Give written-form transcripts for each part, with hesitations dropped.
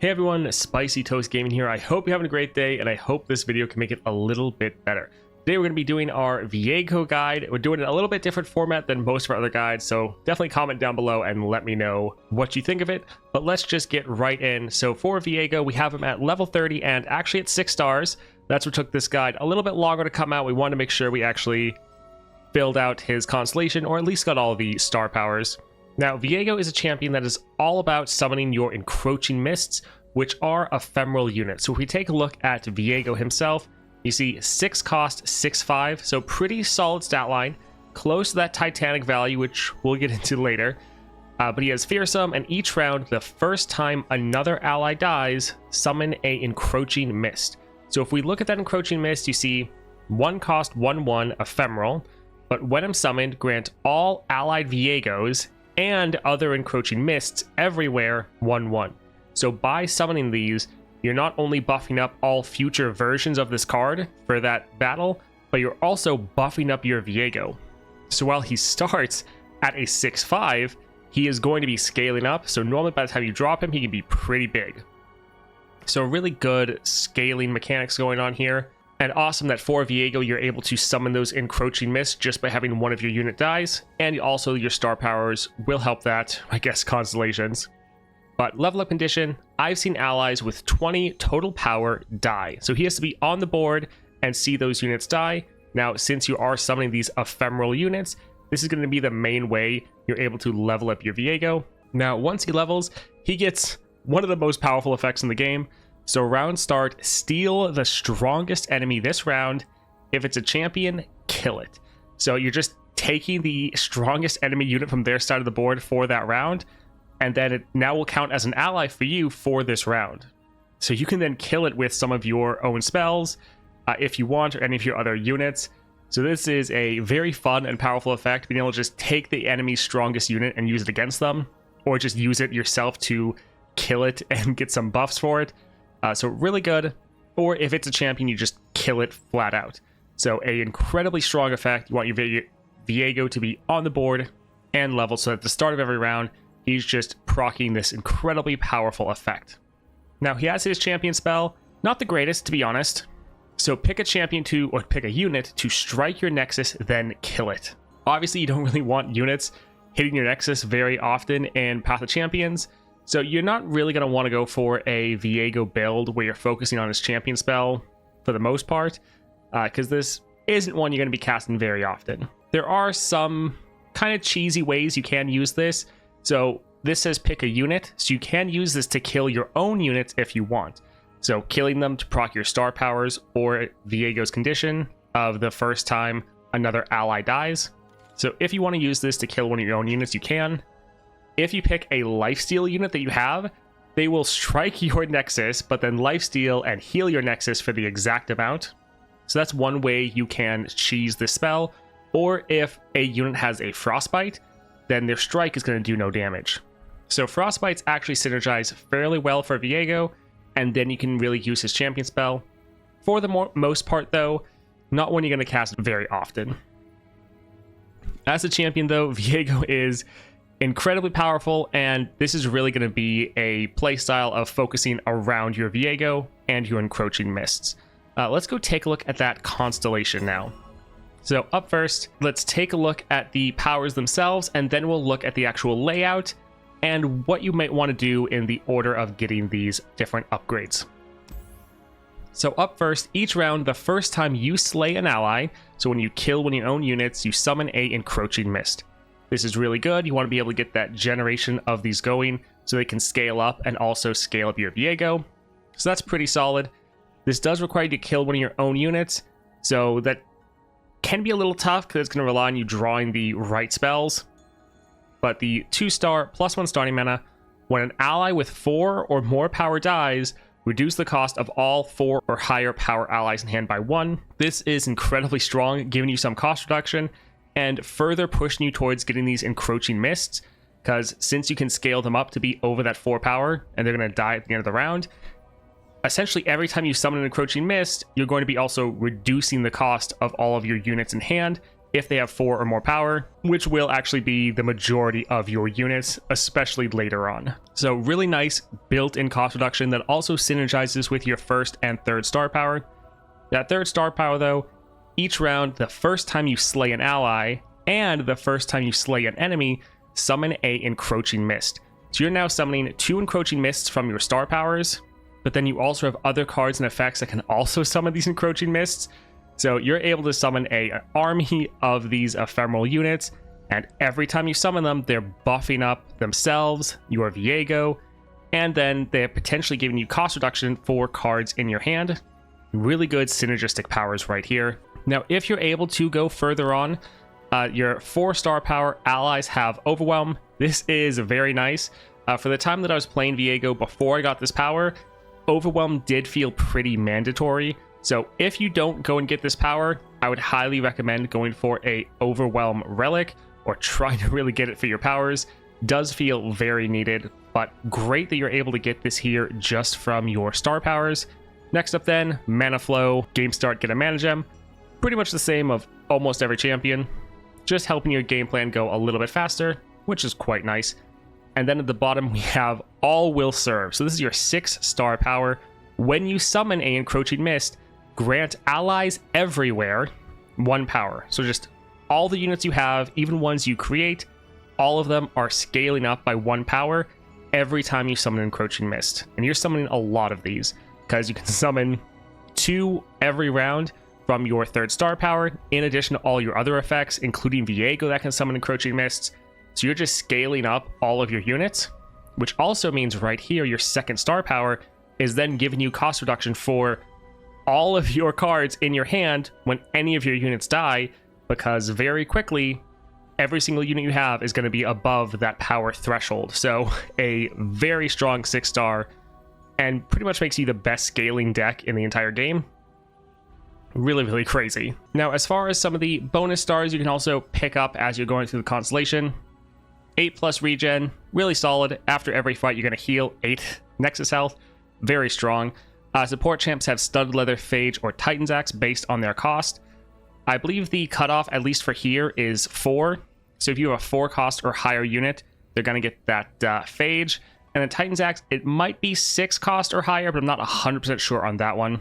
Hey everyone, Spicy Toast Gaming here. I hope you're having a great day, and I hope this video can make it a little bit better. Today we're going to be doing our Viego guide. We're doing it a little bit different format than most of our other guides, so definitely comment down below and let me know what you think of it. But let's just get right in. So for Viego, we have him at level 30 and actually at 6 stars. That's what took this guide a little bit longer to come out. We wanted to make sure we actually filled out his constellation, or at least got all the star powers. Now, Viego is a champion that is all about summoning your encroaching mists, which are ephemeral units. So if we take a look at Viego himself, you see 6 cost, 6/5, so pretty solid stat line, close to that Titanic value, which we'll get into later. But he has Fearsome, and each round, the first time another ally dies, summon a encroaching mist. So if we look at that encroaching mist, you see 1 cost, 1/1, ephemeral, but when I'm summoned, grant all allied Viegos and other encroaching mists everywhere 1/1. So by summoning these, you're not only buffing up all future versions of this card for that battle, but you're also buffing up your Viego. So while he starts at a 6/5, he is going to be scaling up. So normally by the time you drop him, he can be pretty big. So really good scaling mechanics going on here. And awesome that for Viego, you're able to summon those encroaching mists just by having one of your unit dies. And also your star powers will help that, I guess, Constellations. But level up condition, I've seen allies with 20 total power die. So he has to be on the board and see those units die. Now, since you are summoning these ephemeral units, this is going to be the main way you're able to level up your Viego. Now, once he levels, he gets one of the most powerful effects in the game. So round start, steal the strongest enemy this round. If it's a champion, kill it. So you're just taking the strongest enemy unit from their side of the board for that round, and then it now will count as an ally for you for this round. So you can then kill it with some of your own spells if you want, or any of your other units. So this is a very fun and powerful effect, being able to just take the enemy's strongest unit and use it against them, or just use it yourself to kill it and get some buffs for it. So really good. Or if it's a champion, you just kill it flat out. So a incredibly strong effect. You want your Viego to be on the board and level, so at the start of every round, he's just proccing this incredibly powerful effect. Now, he has his champion spell. Not the greatest, to be honest. So pick a champion to, or pick a unit to strike your Nexus, then kill it. Obviously, you don't really want units hitting your Nexus very often in Path of Champions. So you're not really going to want to go for a Viego build where you're focusing on his champion spell for the most part, because this isn't one you're going to be casting very often. There are some kind of cheesy ways you can use this. So this says pick a unit, so you can use this to kill your own units if you want. So killing them to proc your star powers, or Viego's condition of the first time another ally dies. So if you want to use this to kill one of your own units, you can. If you pick a lifesteal unit that you have, they will strike your Nexus, but then lifesteal and heal your Nexus for the exact amount. So that's one way you can cheese this spell. Or if a unit has a Frostbite, then their strike is going to do no damage. So Frostbites actually synergize fairly well for Viego, and then you can really use his champion spell. For the most part though, not one you're going to cast very often. As a champion though, Viego is incredibly powerful, and this is really going to be a playstyle of focusing around your Viego and your encroaching mists. Let's go take a look at that constellation now. So up first, let's take a look at the powers themselves, and then we'll look at the actual layout and what you might want to do in the order of getting these different upgrades. So up first, each round, the first time you slay an ally, so when you kill one of your own units, you summon a encroaching mist. This is really good. You want to be able to get that generation of these going so they can scale up and also scale up your Viego. So that's pretty solid. This does require you to kill one of your own units, so that can be a little tough because it's going to rely on you drawing the right spells. But the 2-star +1 starting mana, when an ally with 4 or more power dies, reduce the cost of all 4 or higher power allies in hand by 1. This is incredibly strong, giving you some cost reduction and further pushing you towards getting these encroaching mists, because since you can scale them up to be over that 4 power and they're going to die at the end of the round, essentially every time you summon an encroaching mist, you're going to be also reducing the cost of all of your units in hand if they have 4 or more power, which will actually be the majority of your units, especially later on. So really nice built-in cost reduction that also synergizes with your 1st and 3rd star power. That 3rd star power though, each round, the first time you slay an ally and the first time you slay an enemy, summon a encroaching mist. So you're now summoning 2 encroaching mists from your star powers, but then you also have other cards and effects that can also summon these encroaching mists. So you're able to summon an army of these ephemeral units, and every time you summon them, they're buffing up themselves, your Viego, and then they're potentially giving you cost reduction for cards in your hand. Really good synergistic powers right here. Now, if you're able to go further on, your 4-star power allies have Overwhelm. This is very nice. For the time that I was playing Viego before I got this power, Overwhelm did feel pretty mandatory. So if you don't go and get this power, I would highly recommend going for a Overwhelm Relic or trying to really get it for your powers. Does feel very needed, but great that you're able to get this here just from your star powers. Next up then, Mana Flow, Game Start, get a Mana Gem. Pretty much the same of almost every champion, just helping your game plan go a little bit faster, which is quite nice. And then at the bottom we have All Will Serve. So this is your 6-star power. When you summon a encroaching mist, grant allies everywhere 1 power. So just all the units you have, even ones you create, all of them are scaling up by 1 power every time you summon an encroaching mist. And you're summoning a lot of these because you can summon 2 every round from your 3rd star power, in addition to all your other effects, including Viego that can summon encroaching mists. So you're just scaling up all of your units, which also means right here, your 2nd star power is then giving you cost reduction for all of your cards in your hand when any of your units die, because very quickly, every single unit you have is going to be above that power threshold. So a very strong 6-star, and pretty much makes you the best scaling deck in the entire game. Really, really crazy. Now, as far as some of the bonus stars you can also pick up as you're going through the Constellation, 8+ regen, really solid. After every fight, you're going to heal 8 Nexus health. Very strong. Support champs have Studded Leather, Phage, or Titan's Axe based on their cost. I believe the cutoff, at least for here, is 4. So if you have a 4 cost or higher unit, they're going to get that Phage. And then Titan's Axe, it might be 6 cost or higher, but I'm not 100% sure on that one.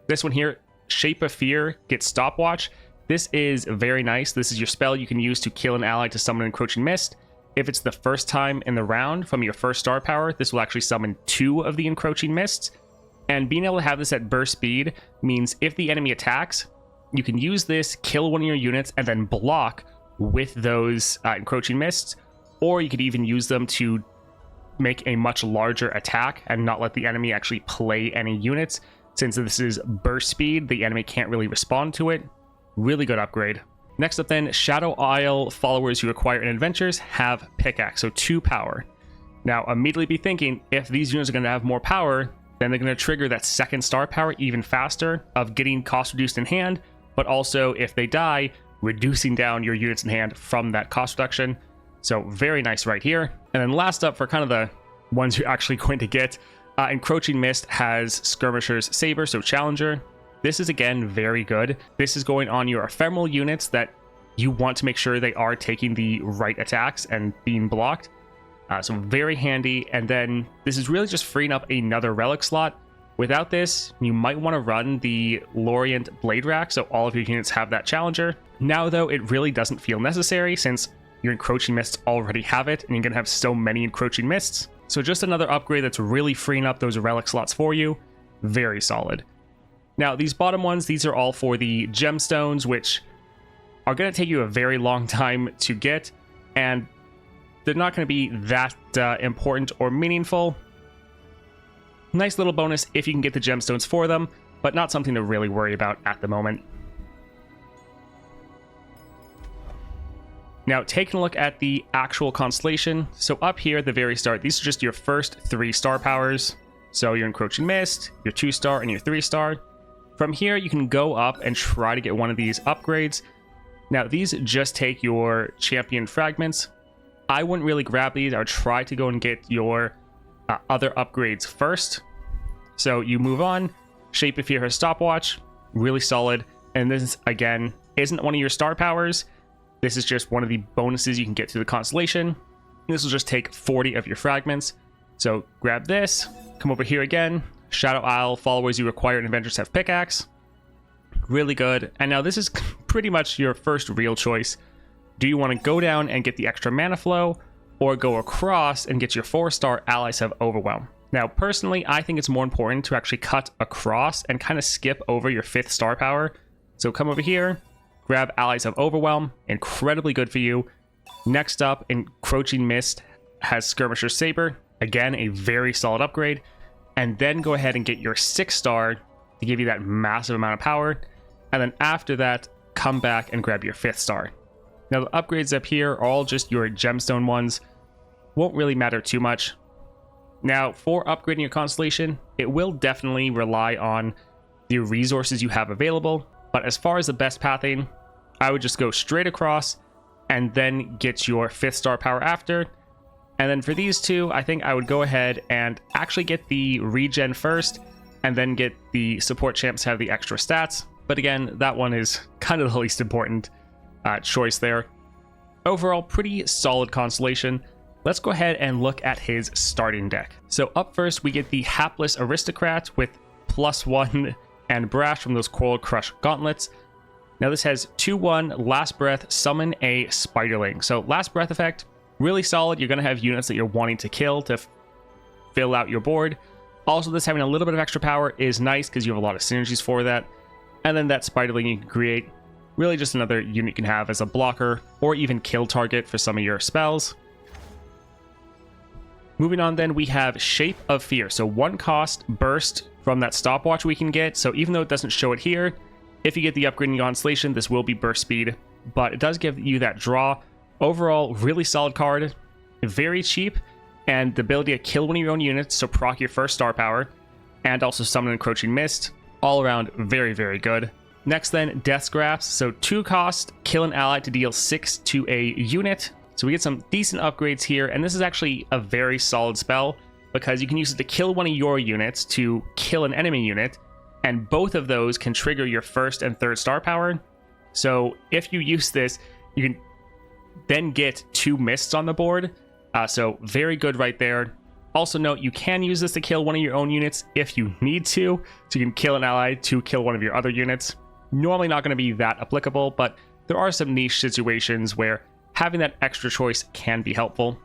This one here, Shape of Fear, gets Stopwatch. This is very nice. This is your spell you can use to kill an ally to summon an encroaching mist. If it's the first time in the round from your 1st star power, this will actually summon 2 of the encroaching mists. And being able to have this at burst speed means if the enemy attacks, you can use this, kill one of your units, and then block with those encroaching mists. Or you could even use them to make a much larger attack and not let the enemy actually play any units. Since this is burst speed, the enemy can't really respond to it. Really good upgrade. Next up then, Shadow Isle followers who acquire in adventures have Pickaxe, so 2 power. Now immediately be thinking, if these units are going to have more power, then they're going to trigger that 2nd star power even faster of getting cost reduced in hand, but also if they die, reducing down your units in hand from that cost reduction. So very nice right here. And then last up, for kind of the ones you're actually going to get, Encroaching Mist has Skirmisher's Saber, so Challenger. This is again very good. This is going on your ephemeral units that you want to make sure they are taking the right attacks and being blocked. So very handy. And then this is really just freeing up another relic slot. Without this, you might want to run the Lorient Blade Rack, so all of your units have that Challenger. Now though, it really doesn't feel necessary since your Encroaching Mists already have it, and you're going to have so many Encroaching Mists. So just another upgrade that's really freeing up those relic slots for you. Very solid. Now, these bottom ones, these are all for the gemstones, which are going to take you a very long time to get, and they're not going to be that important or meaningful. Nice little bonus if you can get the gemstones for them, but not something to really worry about at the moment. Now, taking a look at the actual constellation. So up here at the very start, these are just your first 3 star powers. So your Encroaching Mist, your 2-star, and your 3-star. From here, you can go up and try to get one of these upgrades. Now, these just take your champion fragments. I wouldn't really grab these. I would try to go and get your other upgrades first. So you move on. Shape of Fear has Stopwatch. Really solid. And this, again, isn't one of your star powers. This is just one of the bonuses you can get through the Constellation. This will just take 40 of your fragments. So grab this, come over here again. Shadow Isle, followers you require in Avengers have pickaxe. Really good. And now this is pretty much your first real choice. Do you want to go down and get the extra mana flow, or go across and get your 4-star allies have overwhelm? Now, personally, I think it's more important to actually cut across and kind of skip over your 5th star power. So come over here, grab allies of overwhelm, incredibly good for you. Next up, Encroaching Mist has Skirmisher Saber, again, a very solid upgrade. And then go ahead and get your 6-star to give you that massive amount of power. And then after that, come back and grab your 5th star. Now the upgrades up here are all just your gemstone ones. Won't really matter too much. Now for upgrading your Constellation, it will definitely rely on the resources you have available. But as far as the best pathing, I would just go straight across and then get your 5th star power after. And then for these two, I think I would go ahead and actually get the regen first, and then get the support champs to have the extra stats. But again, that one is kind of the least important choice there. Overall, pretty solid Constellation. Let's go ahead and look at his starting deck. So up first, we get the Hapless Aristocrat with +1 and Brash from those Coral Crush Gauntlets. Now this has 2/1 Last Breath, summon a Spiderling. So Last Breath effect, really solid. You're going to have units that you're wanting to kill to fill out your board. Also, this having a little bit of extra power is nice because you have a lot of synergies for that. And then that Spiderling you can create, really just another unit you can have as a blocker or even kill target for some of your spells. Moving on then, we have Shape of Fear. So 1 cost burst from that stopwatch we can get. So even though it doesn't show it here, if you get the upgrade in Constellation, this will be burst speed, but it does give you that draw. Overall, really solid card, very cheap, and the ability to kill one of your own units, so proc your 1st star power, and also summon Encroaching Mist. All around, very, very good. Next then, Death's Grasp. So 2 cost, kill an ally to deal 6 to a unit. So we get some decent upgrades here, and this is actually a very solid spell because you can use it to kill one of your units to kill an enemy unit, and both of those can trigger your 1st and 3rd star power. So if you use this, you can then get 2 mists on the board. So very good right there. Also note, you can use this to kill one of your own units if you need to. So you can kill an ally to kill one of your other units. Normally not going to be that applicable, but there are some niche situations where having that extra choice can be helpful.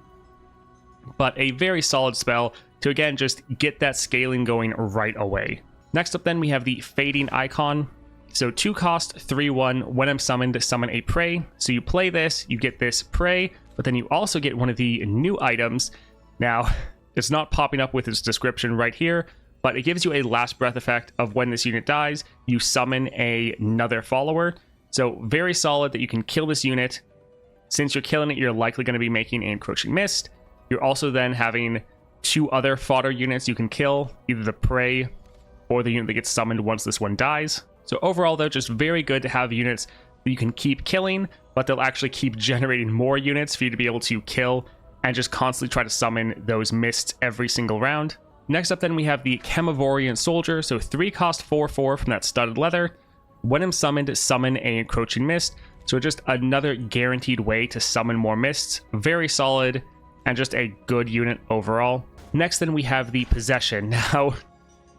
But a very solid spell to, again, just get that scaling going right away. Next up then, we have the Fading Icon. So 2 cost, 3/1, when I'm summoned, summon a prey. So you play this, you get this prey, but then you also get one of the new items. Now, it's not popping up with its description right here, but it gives you a Last Breath effect of when this unit dies, you summon another follower. So very solid that you can kill this unit. Since you're killing it, you're likely going to be making an Encroaching Mist. You're also then having 2 other fodder units you can kill, either the prey or the unit that gets summoned once this one dies. So overall, though, just very good to have units that you can keep killing, but they'll actually keep generating more units for you to be able to kill and just constantly try to summon those mists every single round. Next up then, we have the Chemivorian Soldier. So 3 cost, 4/4 from that Studded Leather. When I'm summoned, summon an Encroaching Mist. So just another guaranteed way to summon more mists. Very solid and just a good unit overall. Next then, we have the Possession. Now,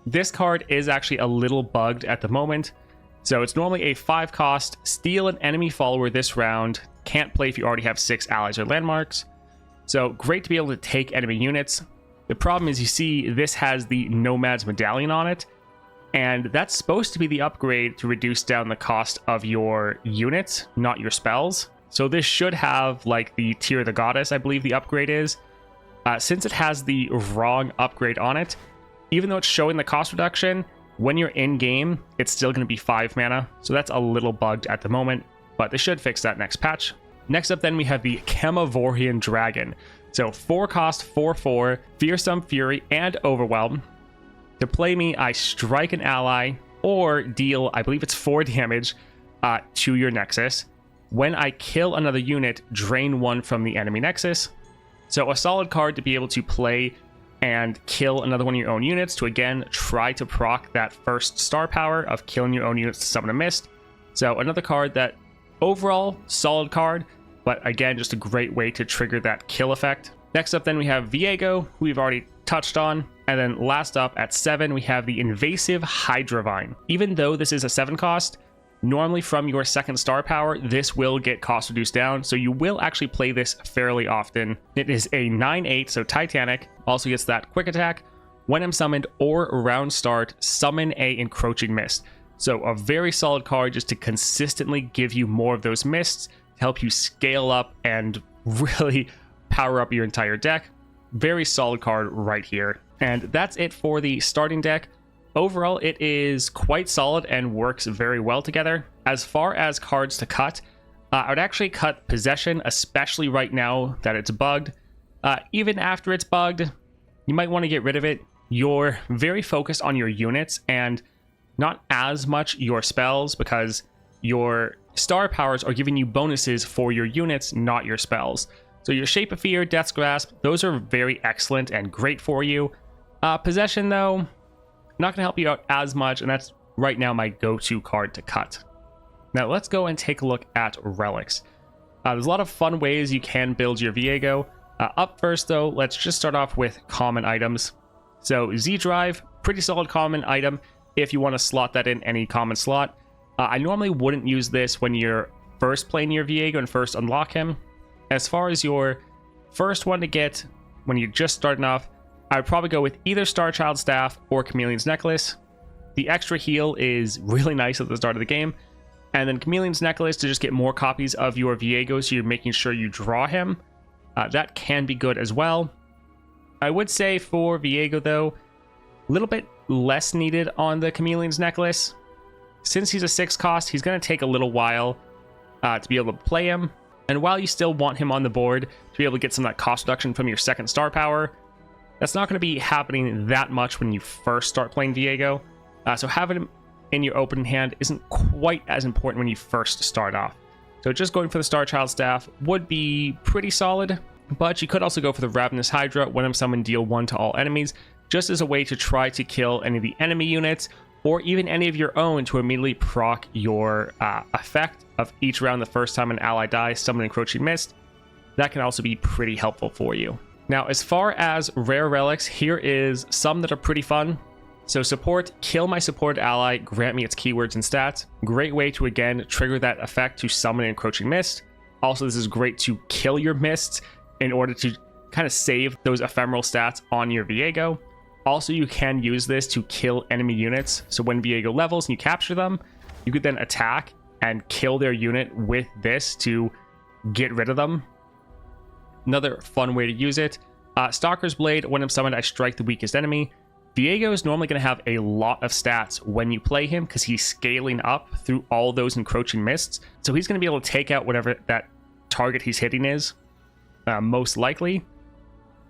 this card is actually a little bugged at the moment. So it's normally a 5 cost, steal an enemy follower this round. Can't play if you already have 6 allies or landmarks. So great to be able to take enemy units. The problem is, you see, this has the Nomad's Medallion on it, and that's supposed to be the upgrade to reduce down the cost of your units, not your spells. So this should have like the Tear of the Goddess, I believe the upgrade is. Since it has the wrong upgrade on it, even though it's showing the cost reduction, when you're in game, it's still going to be 5 mana. So that's a little bugged at the moment, but they should fix that next patch. Next up then, we have the Chemivorian Dragon. So 4 cost, 4/4, Fearsome Fury, and Overwhelm. To play me, I strike an ally or deal, I believe it's 4 damage to your Nexus. When I kill another unit, drain 1 from the enemy Nexus. So a solid card to be able to play and kill another one of your own units to, again, try to proc that 1st star power of killing your own units to summon a mist. So another card that overall solid card, but again, just a great way to trigger that kill effect. Next up then we have Viego, who we've already touched on. And then last up at 7, we have the Invasive Hydravine. Even though this is a 7 cost, normally from your second star power, this will get cost reduced down. So you will actually play this fairly often. It is a 9/8, so Titanic. Also gets that quick attack. When I'm summoned or round start, summon a Encroaching Mist. So a very solid card just to consistently give you more of those mists to help you scale up and really power up your entire deck. Very solid card right here. And that's it for the starting deck. Overall, it is quite solid and works very well together. As far as cards to cut, I would actually cut Possession, especially right now that it's bugged. Even after it's bugged, you might want to get rid of it. You're very focused on your units and not as much your spells, because your star powers are giving you bonuses for your units, not your spells. So your Shape of Fear, Death's Grasp, those are very excellent and great for you. Possession, though, not going to help you out as much, and that's right now my go-to card to cut. Now let's go and take a look at Relics. There's a lot of fun ways you can build your Viego. Up first, though, let's just start off with common items. So Z-Drive, pretty solid common item if you want to slot that in any common slot. I normally wouldn't use this when you're first playing your Viego and first unlock him. As far as your first one to get when you're just starting off, I would probably go with either Starchild Staff or Chameleon's Necklace. The extra heal is really nice at the start of the game. And then Chameleon's Necklace to just get more copies of your Viego, so you're making sure you draw him. That can be good as well. I would say for Viego, though, a little bit less needed on the Chameleon's Necklace. Since he's a 6 cost, he's going to take a little while to be able to play him. And while you still want him on the board to be able to get some of that cost reduction from your second star power, that's not going to be happening that much when you first start playing Viego. So having him in your opening hand isn't quite as important when you first start off. So just going for the Starchild Staff would be pretty solid, but you could also go for the Ravenous Hydra, when I'm summoned, deal 1 to all enemies, just as a way to try to kill any of the enemy units, or even any of your own to immediately proc your effect of each round the first time an ally dies, summon Encroaching Mist. That can also be pretty helpful for you. Now, as far as rare relics, here is some that are pretty fun. So support, kill my support ally, grant me its keywords and stats. Great way to, again, trigger that effect to summon Encroaching Mist. Also, this is great to kill your mists in order to kind of save those ephemeral stats on your Viego. Also, you can use this to kill enemy units. So when Viego levels and you capture them, you could then attack and kill their unit with this to get rid of them. Another fun way to use it. Stalker's Blade, when I'm summoned, I strike the weakest enemy. Viego is normally going to have a lot of stats when you play him because he's scaling up through all those Encroaching Mists. So he's going to be able to take out whatever that target he's hitting is, most likely.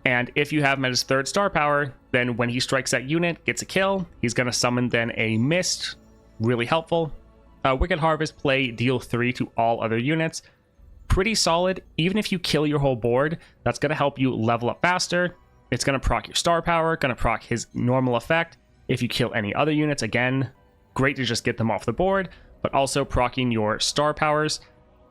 And if you have him at his third star power, then when he strikes that unit, gets a kill, he's going to summon then a mist. Really helpful. Wicked Harvest, play, deal 3 to all other units. Pretty solid. Even if you kill your whole board, that's going to help you level up faster. It's going to proc your star power, going to proc his normal effect. If you kill any other units, again, great to just get them off the board, but also procking your star powers.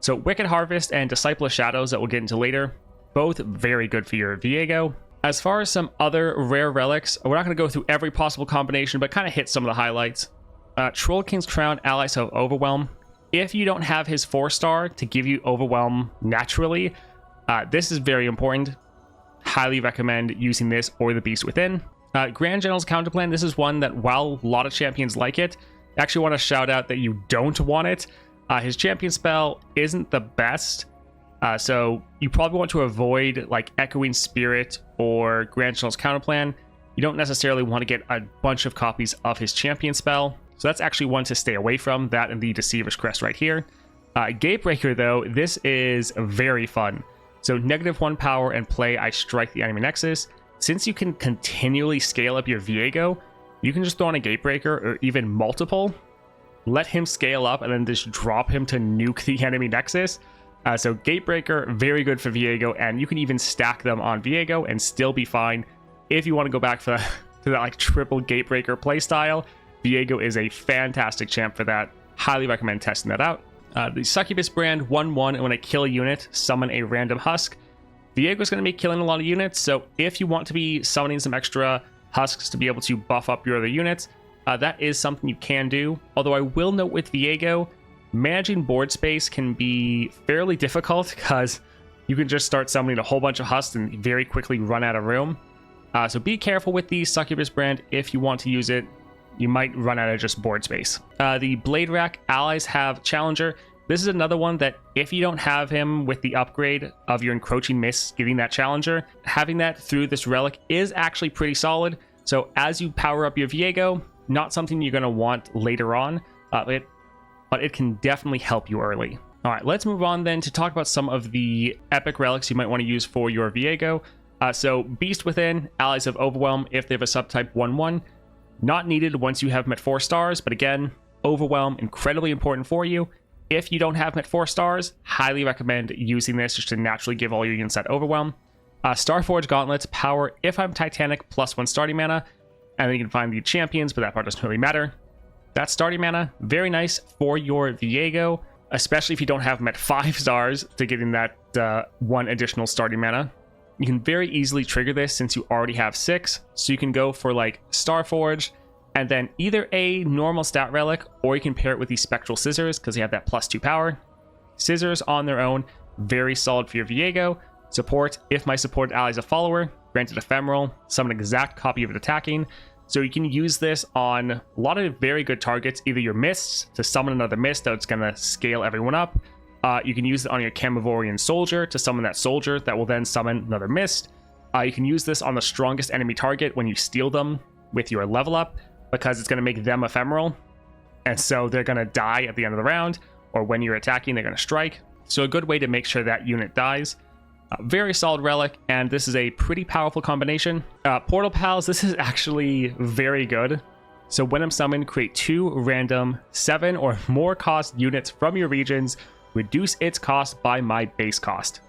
So Wicked Harvest and Disciple of Shadows that we'll get into later, both very good for your Viego. As far as some other rare relics, we're not going to go through every possible combination, but kind of hit some of the highlights. Troll King's Crown, allies have Overwhelm. If you don't have his 4-star to give you Overwhelm naturally, this is very important. Highly recommend using this or the Beast Within. Grand General's Counterplan, this is one that while a lot of champions like it, I actually want to shout out that you don't want it. His champion spell isn't the best. So you probably want to avoid like Echoing Spirit or Grand General's Counterplan. You don't necessarily want to get a bunch of copies of his champion spell. So that's actually one to stay away from, that and the Deceiver's Crest right here. Gatebreaker though, this is very fun. So -1 power and play, I strike the enemy nexus. Since you can continually scale up your Viego, you can just throw on a Gatebreaker or even multiple, let him scale up and then just drop him to nuke the enemy nexus. So Gatebreaker, very good for Viego, and you can even stack them on Viego and still be fine. If you want to go back to that like triple Gatebreaker playstyle, Viego is a fantastic champ for that. Highly recommend testing that out. The Succubus brand 1/1, and when I kill a unit, summon a random husk. Viego is going to be killing a lot of units, so if you want to be summoning some extra husks to be able to buff up your other units, that is something you can do. Although I will note with Viego, managing board space can be fairly difficult because you can just start summoning a whole bunch of husks and very quickly run out of room. So be careful with the Succubus brand. If you want to use it, you might run out of just board space. The Blade Rack allies have Challenger. This is another one that if you don't have him with the upgrade of your Encroaching Mists getting that Challenger, having that through this relic is actually pretty solid. So as you power up your Viego, not something you're going to want later on, but it can definitely help you early. All right, let's move on then to talk about some of the epic relics you might want to use for your Viego. So Beast Within, allies of Overwhelm if they have a subtype 1/1. Not needed once you have met 4 stars, but again, Overwhelm, incredibly important for you. If you don't have met 4 stars, highly recommend using this just to naturally give all your units that Overwhelm. Starforge Gauntlets, power if I'm Titanic, +1 starting mana. And then you can find the champions, but that part doesn't really matter. That starting mana, very nice for your Viego, especially if you don't have met 5 stars to getting that 1 additional starting mana. You can very easily trigger this since you already have 6. So you can go for like Starforge and then either a normal stat relic, or you can pair it with these Spectral Scissors because they have that +2 power. Scissors on their own, very solid for your Viego. Support, if my supported ally is a follower, granted ephemeral, summon an exact copy of it attacking. So you can use this on a lot of very good targets, either your mists to summon another mist that's going to scale everyone up. You can use it on your Camivorian soldier to summon that soldier that will then summon another mist. You can use this on the strongest enemy target when you steal them with your level up, because it's going to make them ephemeral. And so they're going to die at the end of the round, or when you're attacking, they're going to strike. So a good way to make sure that unit dies. Very solid relic, and this is a pretty powerful combination. Portal Pals, this is actually very good. So when I'm summoned, create 2 random 7 or more cost units from your regions. Reduce its cost by my base cost.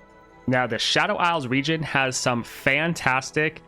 Now, the Shadow Isles region has some fantastic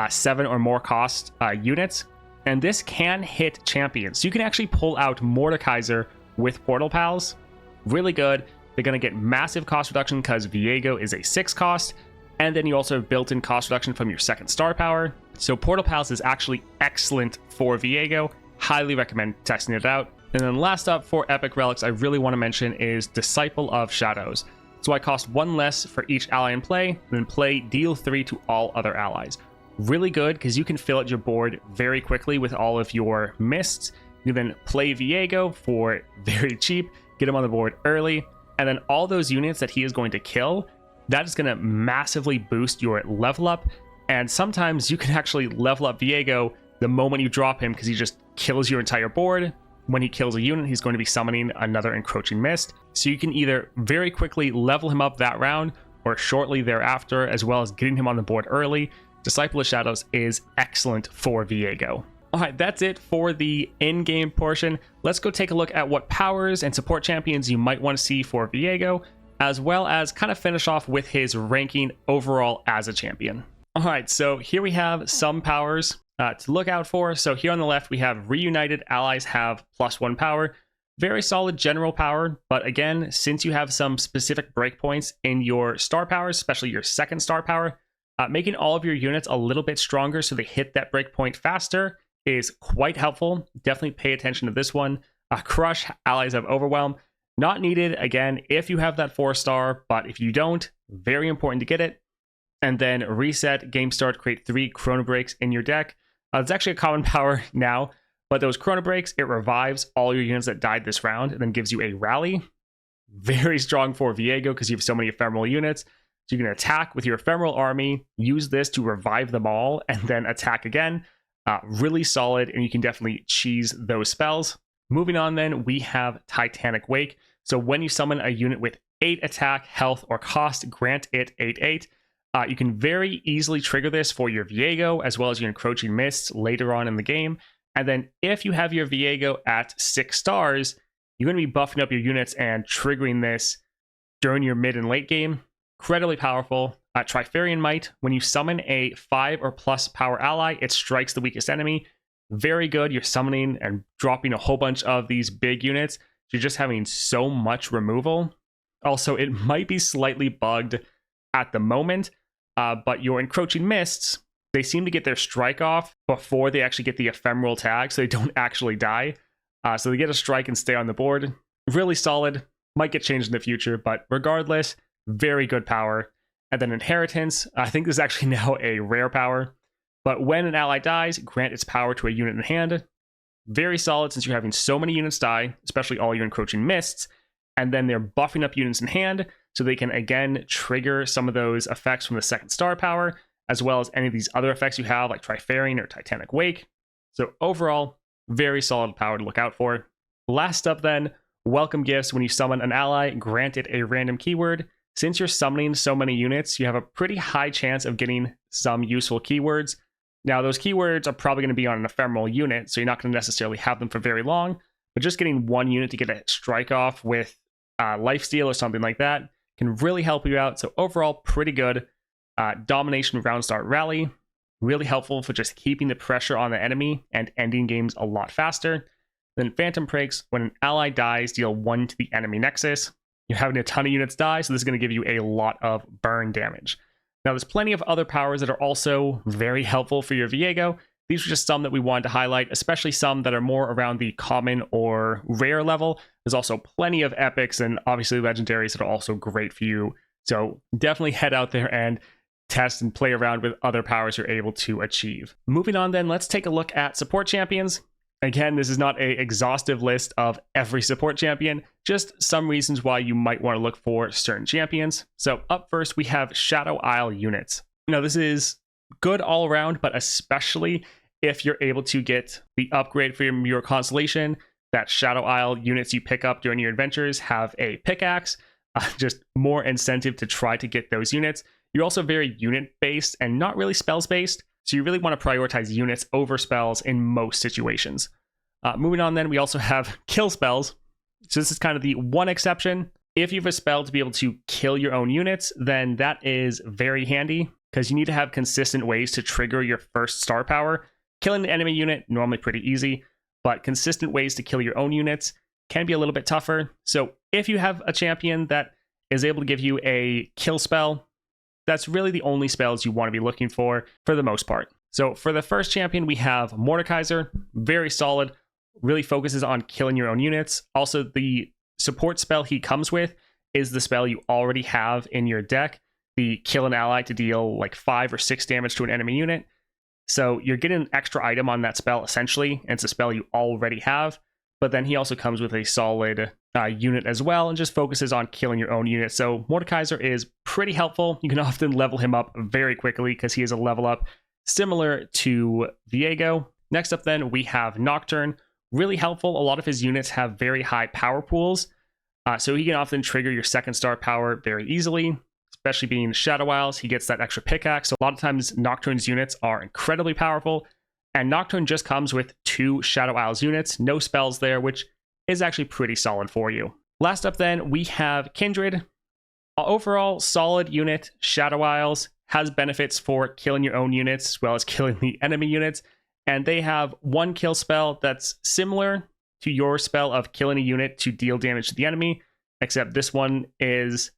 7 or more cost units, and this can hit champions. So you can actually pull out Mordekaiser with Portal Pals. Really good. They're going to get massive cost reduction because Viego is a 6 cost, and then you also have built-in cost reduction from your 2nd star power. So Portal Pals is actually excellent for Viego. Highly recommend testing it out. And then last up for epic relics I really want to mention is Disciple of Shadows. So I cost 1 less for each ally in play, and then play deal 3 to all other allies. Really good because you can fill out your board very quickly with all of your mists. You then play Viego for very cheap, get him on the board early, and then all those units that he is going to kill, that is going to massively boost your level up. And sometimes you can actually level up Viego the moment you drop him because he just kills your entire board. When he kills a unit, he's going to be summoning another Encroaching Mist. So you can either very quickly level him up that round or shortly thereafter, as well as getting him on the board early. Disciple of Shadows is excellent for Viego. All right, that's it for the in-game portion. Let's go take a look at what powers and support champions you might want to see for Viego, as well as kind of finish off with his ranking overall as a champion. All right, so here we have some powers to look out for. So here on the left, we have Reunited allies have +1 power. Very solid general power, but again, since you have some specific breakpoints in your star powers, especially your 2nd star power, making all of your units a little bit stronger so they hit that breakpoint faster is quite helpful. Definitely pay attention to this one. Crush, allies of Overwhelm. Not needed, again, if you have that 4 star, but if you don't, very important to get it. And then Reset, game start, create 3 Chrono Breaks in your deck. It's actually a common power now, but those Chrono Breaks, it revives all your units that died this round and then gives you a Rally. Very strong for Viego because you have so many ephemeral units. So you can attack with your ephemeral army, use this to revive them all, and then attack again. Really solid, and you can definitely cheese those spells. Moving on then, we have Titanic Wake. So when you summon a unit with 8 attack, health, or cost, grant it 8/8. You can very easily trigger this for your Viego, as well as your Encroaching Mists later on in the game. And then if you have your Viego at 6 stars, you're going to be buffing up your units and triggering this during your mid and late game. Incredibly powerful. Trifarian Might, when you summon a 5 or plus power ally, it strikes the weakest enemy. Very good. You're summoning and dropping a whole bunch of these big units. you're just having so much removal. Also, it might be slightly bugged at the moment, but your Encroaching Mists, they seem to get their strike off before they actually get the ephemeral tag, so they don't actually die. So they get a strike and stay on the board. Really solid. Might get changed in the future, but regardless, very good power. And then Inheritance, I think this is actually now a rare power. But when an ally dies, grant its power to a unit in hand. Very solid since you're having so many units die, especially all your Encroaching Mists. And then they're buffing up units in hand, so they can again trigger some of those effects from the second star power, as well as any of these other effects you have, like Trifarian or Titanic Wake. So overall, very solid power to look out for. Last up then, welcome gifts. When you summon an ally, grant it a random keyword. Since you're summoning so many units, you have a pretty high chance of getting some useful keywords. Now, those keywords are probably going to be on an ephemeral unit, so you're not going to necessarily have them for very long, but just getting one unit to get a strike off with lifesteal or something like that can really help you out. So overall, pretty good. Domination Round Start Rally, really helpful for just keeping the pressure on the enemy and ending games a lot faster. Then Phantom Breaks, when an ally dies, deal 1 to the enemy nexus. You're having a ton of units die, so this is going to give you a lot of burn damage. Now, there's plenty of other powers that are also very helpful for your Viego. These are just some that we wanted to highlight, especially some that are more around the common or rare level. There's also plenty of epics and obviously legendaries that are also great for you. So definitely head out there and test and play around with other powers you're able to achieve. Moving on then, let's take a look at support champions. Again, this is not an exhaustive list of every support champion, just some reasons why you might want to look for certain champions. So up first, we have Shadow Isle units. Now, this is good all around, but especially if you're able to get the upgrade from your constellation, that Shadow Isle units you pick up during your adventures have a pickaxe, just more incentive to try to get those units. You're also very unit-based and not really spells-based, so you really want to prioritize units over spells in most situations. Moving on then, we also have kill spells. So this is kind of the one exception. If you have a spell to be able to kill your own units, then that is very handy, because you need to have consistent ways to trigger your first star power. Killing an enemy unit, normally pretty easy, but consistent ways to kill your own units can be a little bit tougher. So if you have a champion that is able to give you a kill spell, that's really the only spells you want to be looking for the most part. So for the first champion, we have Mordekaiser, very solid, really focuses on killing your own units. Also, the support spell he comes with is the spell you already have in your deck, the kill an ally to deal like 5 or 6 damage to an enemy unit. So you're getting an extra item on that spell, essentially, and it's a spell you already have. But then he also comes with a solid unit as well, and just focuses on killing your own unit. So Mordekaiser is pretty helpful. You can often level him up very quickly because he is a level up similar to Viego. Next up then, we have Nocturne. Really helpful. A lot of his units have very high power pools, so he can often trigger your second star power very easily, especially being Shadow Isles. He gets that extra pickaxe, so a lot of times Nocturne's units are incredibly powerful, and Nocturne just comes with 2 Shadow Isles units, no spells there, which is actually pretty solid for you. Last up then, we have Kindred. Overall, solid unit. Shadow Isles has benefits for killing your own units as well as killing the enemy units, and they have 1 kill spell that's similar to your spell of killing a unit to deal damage to the enemy, except this one is,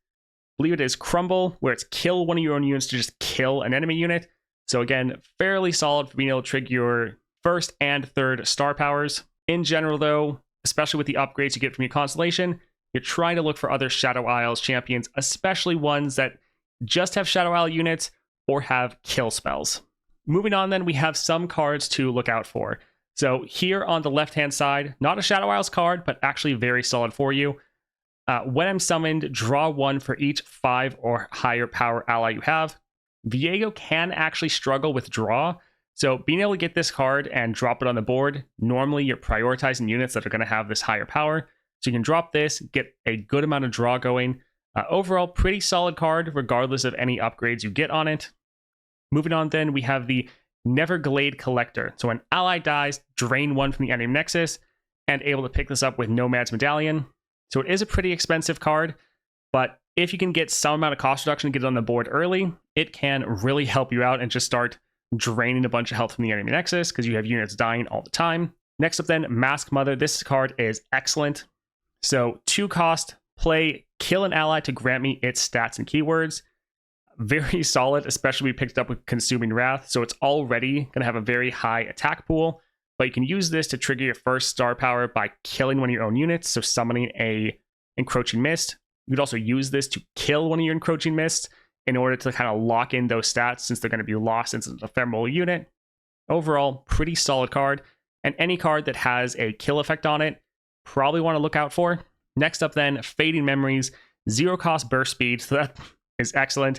I believe it is Crumble, where it's kill one of your own units to just kill an enemy unit. So again, fairly solid for being able to trigger your first and third star powers. In general though, especially with the upgrades you get from your constellation, you're trying to look for other Shadow Isles champions, especially ones that just have Shadow Isle units or have kill spells. Moving on then, we have some cards to look out for. So here on the left-hand side, not a Shadow Isles card, but actually very solid for you. When I'm summoned, draw 1 for each 5 or higher power ally you have. Viego can actually struggle with draw, so being able to get this card and drop it on the board, normally you're prioritizing units that are going to have this higher power. So you can drop this, get a good amount of draw going. Overall, pretty solid card, regardless of any upgrades you get on it. Moving on then, we have the Neverglade Collector. So when ally dies, drain 1 from the enemy nexus, and able to pick this up with Nomad's Medallion. So it is a pretty expensive card, but if you can get some amount of cost reduction and get it on the board early, it can really help you out and just start draining a bunch of health from the enemy nexus because you have units dying all the time. Next up then, Mask Mother. This card is excellent. So 2 cost, play kill an ally to grant me its stats and keywords. Very solid, especially we picked up with Consuming Wrath, so it's already going to have a very high attack pool, but you can use this to trigger your first star power by killing one of your own units, so summoning a Encroaching Mist. You could also use this to kill one of your Encroaching Mists in order to kind of lock in those stats since they're going to be lost since it's an ephemeral unit. Overall, pretty solid card, and any card that has a kill effect on it, probably want to look out for. Next up then, Fading Memories, 0 cost burst speed, so that is excellent.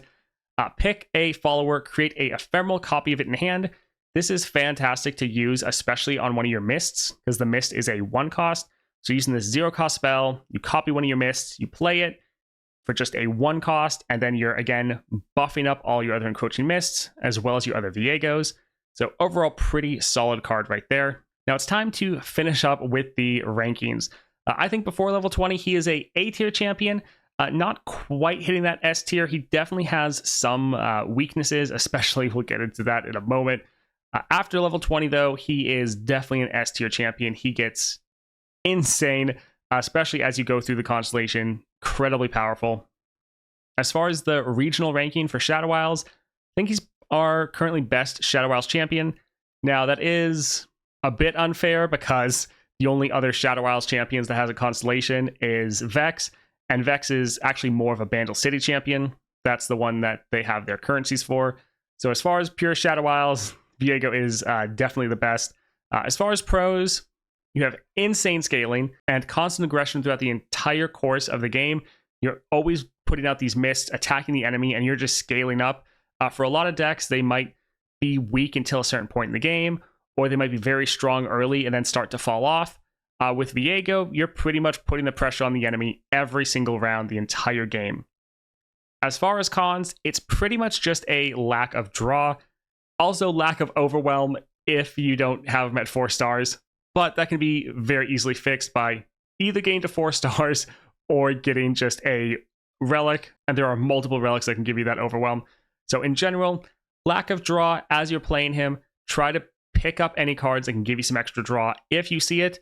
Pick a follower, create a ephemeral copy of it in hand. This is fantastic to use, especially on one of your mists, because the mist is a 1 cost. So using this 0 cost spell, you copy one of your mists, you play it for just a 1 cost, and then you're again buffing up all your other Encroaching Mists, as well as your other Viegos. So overall, pretty solid card right there. Now it's time to finish up with the rankings. I think before level 20, he is a A-tier champion. Not quite hitting that S tier. He definitely has some weaknesses, especially we'll get into that in a moment. After level 20, though, he is definitely an S tier champion. He gets insane, especially as you go through the constellation. Incredibly powerful. As far as the regional ranking for Shadow Isles, I think he's our currently best Shadow Isles champion. Now, that is a bit unfair because the only other Shadow Isles champions that has a constellation is Vex. And Vex is actually more of a Bandle City champion. That's the one that they have their currencies for. So as far as pure Shadow Isles, Viego is definitely the best. As far as pros, you have insane scaling and constant aggression throughout the entire course of the game. You're always putting out these mists, attacking the enemy, and you're just scaling up. For a lot of decks, they might be weak until a certain point in the game, or they might be very strong early and then start to fall off. With Viego, you're pretty much putting the pressure on the enemy every single round, the entire game. As far as cons, it's pretty much just a lack of draw. Also, lack of overwhelm if you don't have them at 4 stars. But that can be very easily fixed by either getting to 4 stars or getting just a relic. And there are multiple relics that can give you that overwhelm. So in general, lack of draw as you're playing him. Try to pick up any cards that can give you some extra draw if you see it.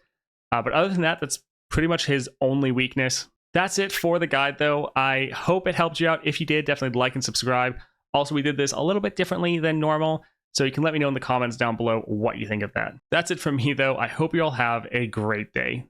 But other than that, that's pretty much his only weakness. That's it for the guide, though. I hope it helped you out. If you did, definitely like and subscribe. Also, we did this a little bit differently than normal, so you can let me know in the comments down below what you think of that. That's it from me, though. I hope you all have a great day.